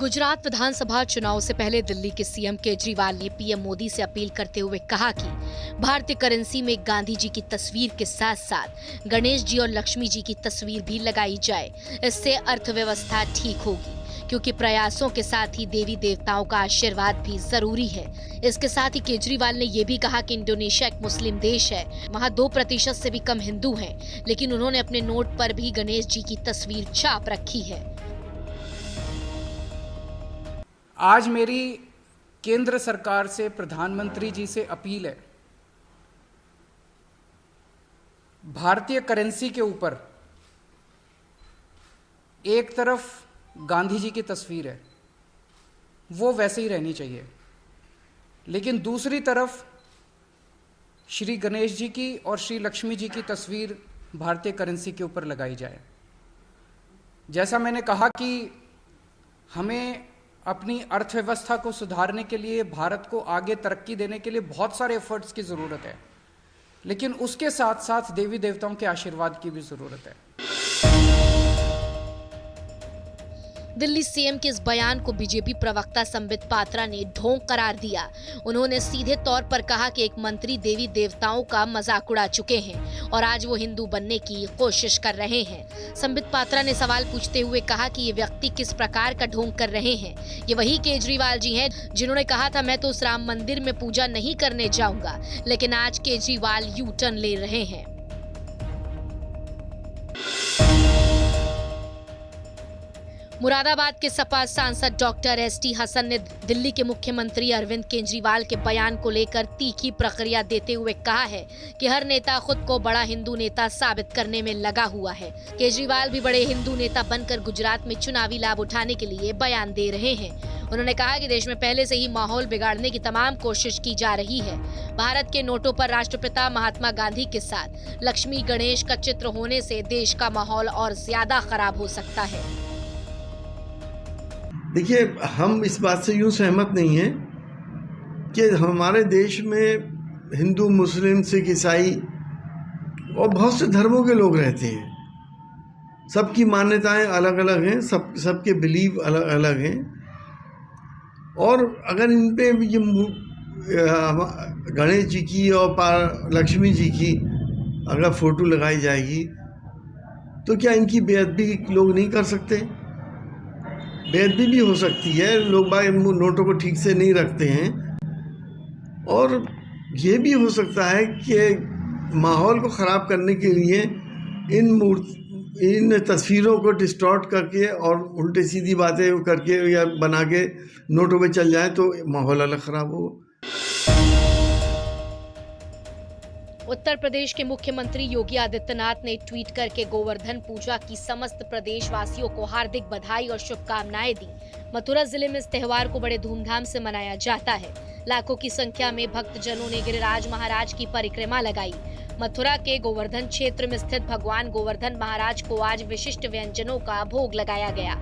गुजरात विधानसभा चुनाव से पहले दिल्ली के सीएम केजरीवाल ने पीएम मोदी से अपील करते हुए कहा कि भारतीय करेंसी में गांधी जी की तस्वीर के साथ साथ गणेश जी और लक्ष्मी जी की तस्वीर भी लगाई जाए। इससे अर्थव्यवस्था ठीक होगी, क्योंकि प्रयासों के साथ ही देवी देवताओं का आशीर्वाद भी जरूरी है। इसके साथ ही केजरीवाल ने यह भी कहा कि इंडोनेशिया एक मुस्लिम देश है, वहां 2% से भी कम हिंदू हैं, लेकिन उन्होंने अपने नोट पर भी गणेश जी की तस्वीर छाप रखी है। आज मेरी केंद्र सरकार से, प्रधानमंत्री जी से अपील है, भारतीय करेंसी के ऊपर एक तरफ गांधी जी की तस्वीर है, वो वैसे ही रहनी चाहिए, लेकिन दूसरी तरफ श्री गणेश जी की और श्री लक्ष्मी जी की तस्वीर भारतीय करेंसी के ऊपर लगाई जाए। जैसा मैंने कहा कि हमें अपनी अर्थव्यवस्था को सुधारने के लिए, भारत को आगे तरक्की देने के लिए बहुत सारे एफर्ट्स की ज़रूरत है, लेकिन उसके साथ साथ देवी देवताओं के आशीर्वाद की भी ज़रूरत है। दिल्ली सीएम के इस बयान को बीजेपी प्रवक्ता संबित पात्रा ने ढोंग करार दिया। उन्होंने सीधे तौर पर कहा कि एक मंत्री देवी देवताओं का मजाक उड़ा चुके हैं और आज वो हिंदू बनने की कोशिश कर रहे हैं। संबित पात्रा ने सवाल पूछते हुए कहा कि ये व्यक्ति किस प्रकार का ढोंग कर रहे हैं। ये वही केजरीवाल जी हैं जिन्होंने कहा था मैं तो उस राम मंदिर में पूजा नहीं करने जाऊंगा, लेकिन आज केजरीवाल यू टर्न ले रहे हैं। मुरादाबाद के सपा सांसद डॉक्टर एसटी हसन ने दिल्ली के मुख्यमंत्री अरविंद केजरीवाल के बयान को लेकर तीखी प्रतिक्रिया देते हुए कहा है कि हर नेता खुद को बड़ा हिंदू नेता साबित करने में लगा हुआ है। केजरीवाल भी बड़े हिंदू नेता बनकर गुजरात में चुनावी लाभ उठाने के लिए बयान दे रहे हैं। उन्होंने कहा कि देश में पहले से ही माहौल बिगाड़ने की तमाम कोशिश की जा रही है। भारत के नोटों पर राष्ट्रपिता महात्मा गांधी के साथ लक्ष्मी गणेश का चित्र होने से देश का माहौल और ज्यादा खराब हो सकता है। देखिए, हम इस बात से यूँ सहमत नहीं हैं कि हमारे देश में हिंदू, मुस्लिम, सिख, ईसाई और बहुत से धर्मों के लोग रहते हैं। सबकी मान्यताएं अलग अलग हैं, सबके बिलीव अलग अलग हैं, और अगर इन पे ये गणेश जी की और लक्ष्मी जी की अगर फ़ोटो लगाई जाएगी तो क्या इनकी बेअदबी लोग नहीं कर सकते? बेअदबी भी हो सकती है, लोग बाग नोटों को ठीक से नहीं रखते हैं, और ये भी हो सकता है कि माहौल को ख़राब करने के लिए इन तस्वीरों को डिस्टॉर्ट करके और उल्टे सीधी बातें करके या बना के नोटों पे चल जाए तो माहौल अलग ख़राब हो। उत्तर प्रदेश के मुख्यमंत्री योगी आदित्यनाथ ने ट्वीट करके गोवर्धन पूजा की समस्त प्रदेशवासियों को हार्दिक बधाई और शुभकामनाएं दी। मथुरा जिले में इस त्योहार को बड़े धूमधाम से मनाया जाता है। लाखों की संख्या में भक्तजनों ने गिरिराज महाराज की परिक्रमा लगाई। मथुरा के गोवर्धन क्षेत्र में स्थित भगवान गोवर्धन महाराज को आज विशिष्ट व्यंजनों का भोग लगाया गया।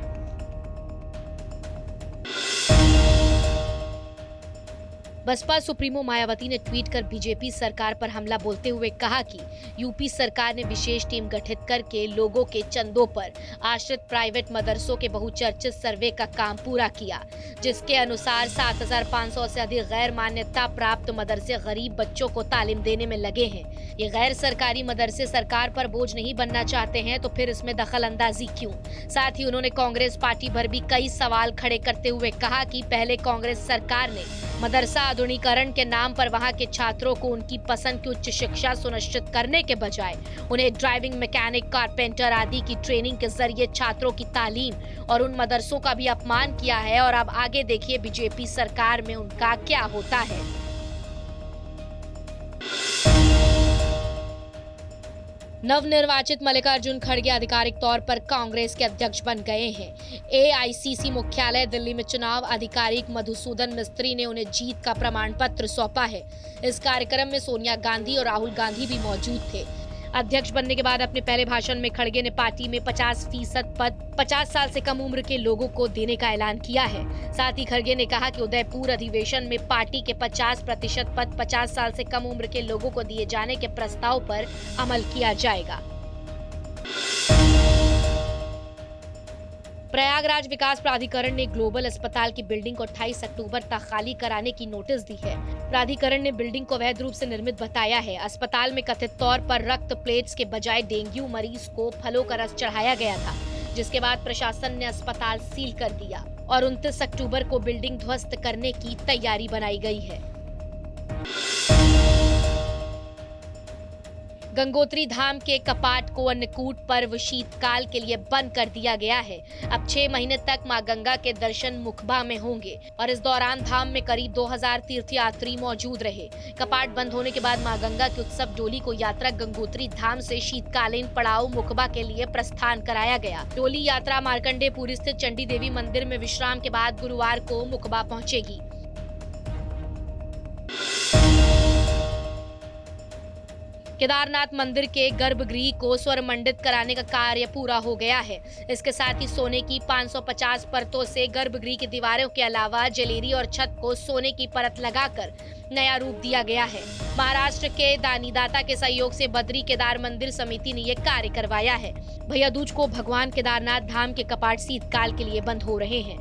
बसपा सुप्रीमो मायावती ने ट्वीट कर बीजेपी सरकार पर हमला बोलते हुए कहा कि यूपी सरकार ने विशेष टीम गठित करके लोगों के चंदों पर आश्रित प्राइवेट मदरसों के बहुचर्चित सर्वे का काम पूरा किया, जिसके अनुसार 7,500 से अधिक गैर मान्यता प्राप्त मदरसे गरीब बच्चों को तालीम देने में लगे हैं। ये गैर सरकारी मदरसे सरकार पर बोझ नहीं बनना चाहते हैं तो फिर इसमें दखल अंदाजी क्यों? साथ ही उन्होंने कांग्रेस पार्टी पर भी कई सवाल खड़े करते हुए कहा कि पहले कांग्रेस सरकार ने मदरसा आधुनिकीकरण के नाम पर वहां के छात्रों को उनकी पसंद की उच्च शिक्षा सुनिश्चित करने के बजाय उन्हें ड्राइविंग, मैकेनिक, कारपेंटर आदि की ट्रेनिंग के जरिए छात्रों की तालीम और उन मदरसों का भी अपमान किया है। और अब आगे देखिए बीजेपी सरकार में उनका क्या होता है। नवनिर्वाचित मल्लिकार्जुन खड़गे आधिकारिक तौर पर कांग्रेस के अध्यक्ष बन गए हैं। एआईसीसी मुख्यालय दिल्ली में चुनाव आधिकारिक मधुसूदन मिस्त्री ने उन्हें जीत का प्रमाण पत्र सौंपा है। इस कार्यक्रम में सोनिया गांधी और राहुल गांधी भी मौजूद थे। अध्यक्ष बनने के बाद अपने पहले भाषण में खड़गे ने पार्टी में 50% पद 50 साल से कम उम्र के लोगों को देने का ऐलान किया है। साथ ही खड़गे ने कहा कि उदयपुर अधिवेशन में पार्टी के 50% पद 50 साल से कम उम्र के लोगों को दिए जाने के प्रस्ताव पर अमल किया जाएगा। प्रयागराज विकास प्राधिकरण ने ग्लोबल अस्पताल की बिल्डिंग को 28 अक्टूबर तक खाली कराने की नोटिस दी है। प्राधिकरण ने बिल्डिंग को अवैध रूप से निर्मित बताया है। अस्पताल में कथित तौर पर रक्त प्लेट्स के बजाय डेंगू मरीज को फलों का रस चढ़ाया गया था, जिसके बाद प्रशासन ने अस्पताल सील कर दिया और 29 अक्टूबर को बिल्डिंग ध्वस्त करने की तैयारी बनाई गई है। गंगोत्री धाम के कपाट को अन्नकूट पर्व शीतकाल के लिए बंद कर दिया गया है। अब 6 महीने तक मां गंगा के दर्शन मुखबा में होंगे और इस दौरान धाम में करीब 2000 तीर्थयात्री मौजूद रहे। कपाट बंद होने के बाद मां गंगा की उत्सव डोली को यात्रा गंगोत्री धाम से शीतकालीन पड़ाव मुखबा के लिए प्रस्थान कराया गया। डोली यात्रा मार्कंडेयपुरी स्थित चंडी देवी मंदिर में विश्राम के बाद गुरुवार को मुखबा पहुंचेगी। केदारनाथ मंदिर के गर्भगृह को स्वर मंडित कराने का कार्य पूरा हो गया है। इसके साथ ही सोने की 550 परतों से गर्भगृह की दीवारों के अलावा जलेरी और छत को सोने की परत लगाकर नया रूप दिया गया है। महाराष्ट्र के दानीदाता के सहयोग से बद्री केदार मंदिर समिति ने यह कार्य करवाया है। भैया दूज को भगवान केदारनाथ धाम के कपाट शीतकाल के लिए बंद हो रहे हैं।